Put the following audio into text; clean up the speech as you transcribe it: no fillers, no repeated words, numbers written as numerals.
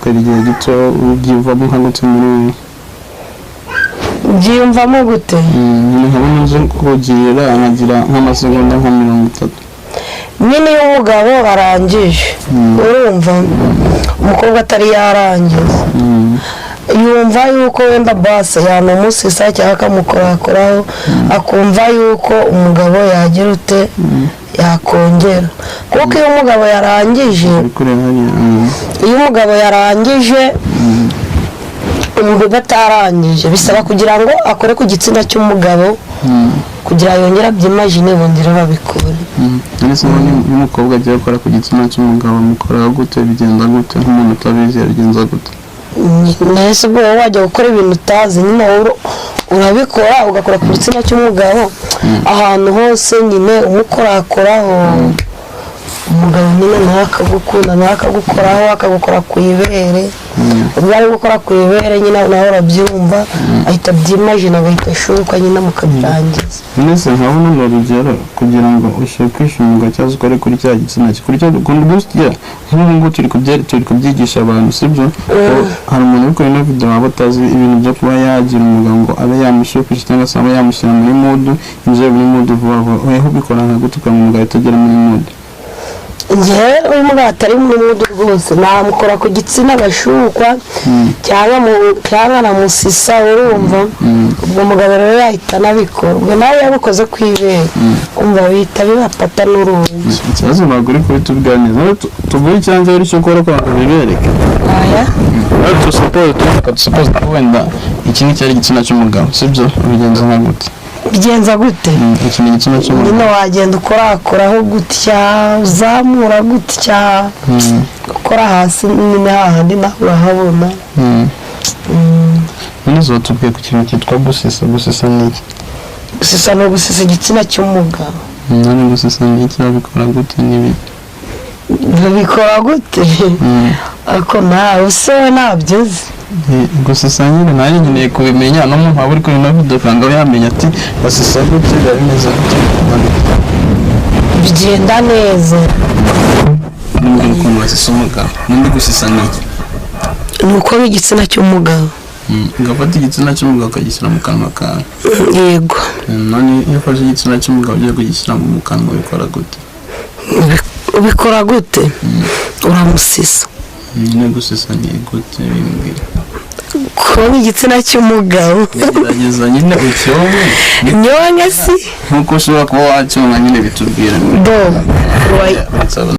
bigatwara igihe gito ubyiyumvamo nka gute muri byiyumvamo gute nkabona nje kugirira nkagira nk'amasegonda nka 30 nyine iyo umugabo arangije urumva umukobwa atari yarangiza yumva yuko wenda base yamumusisa cyangwa akamukorakoraho akumva yuko umugabo yagira ute yakongera kuko iyo umugabo yarangije umugabo atarangije bisaba kugira ngo akore ku gitsina cy'umugabo kugira yongera byimagine bongera babikore nese n'umukobwa agiye gukora ku gitsina cy'umugabo mukora gute bigenda gute nk'umuntu utabizi yabigenza gute nese ubwo wajya gukora ibintu utazi nyine urabikora ugakora ku gitsina cy'umugabo ahantu hose nyine umukorakoraho umugabo nyine nawe akagukunda nawe akagukoraho akagukora ku ibere ubwo ari gukora ku ibere nyine nawe urabyumva ahita byimagine agahita ashuka nyine mukabirangiza nese nkabona ngo rugero kugira ngo ushakishe umugabo cyangwa ukore kuri cya gitsina kuri cyo kundi gusya nk'ubu ngo turi kubyigisha abantu sibyo hari umuntu uri kuri video waba atazi ibintu byo kuba yagira umugabo ngo abe yamushukisha cyangwa se abe yamushyira muri mood inje muri mood vuba aho bikora nka gutuka mu mugabo itagera muri mood njyewe uyu mugabo atari muri mudu rwose namukora ku gitsina agashukwa cyangwa namusisa urumva ubwo mugabo rero yahita anabikora ubwo nawe yabikoze ku ibere umva bihita bibapata n'urugi ikibazo ntabwo uri kubituganiriza tuvuye icyanze ari cyo ukora kwa bibereke dusuppose wenda iki ni cyari igitsina cy'umugabo sibyo bigenza nka gute bigenza gute iki ni igitsina cy'umugabo nyine wagenda ukorakoraho gutya uzamura gutya ukora hasi nyine hahandi nawe urahabona none zo tubwiye ku kintu cyitwa gusisa ni iki gusisa no gusisa igitsina cy'umugabo none gusisa ni iki babikora gute n'ibiki babikora gute ariko nawe usowe nabyoze gusisa nyine nanjye nkeneye kubimenya n'umuntu waba uri kuri ino video kandi aho yamenya ati basisa gute biba bimeze gute bigenda neza n'ubwo ukuntu basisa umugabo n'undi gusisa ni iki ni uko igitsina cy'umugabo ugafata igitsina cy'umugabo ukagishyira mu kanwa kawe yego none iyo ufashe igitsina cy'umugabo ugiye kugishyira mu kanwa bikora gute ubikora gute uramusisa nyine gusisa ni gute bimbwira kuba igitsina cy'umugabo gerageza nyine ucyonke nyonge si nkuko ushobora kuba wacyonka nyine bitubwira do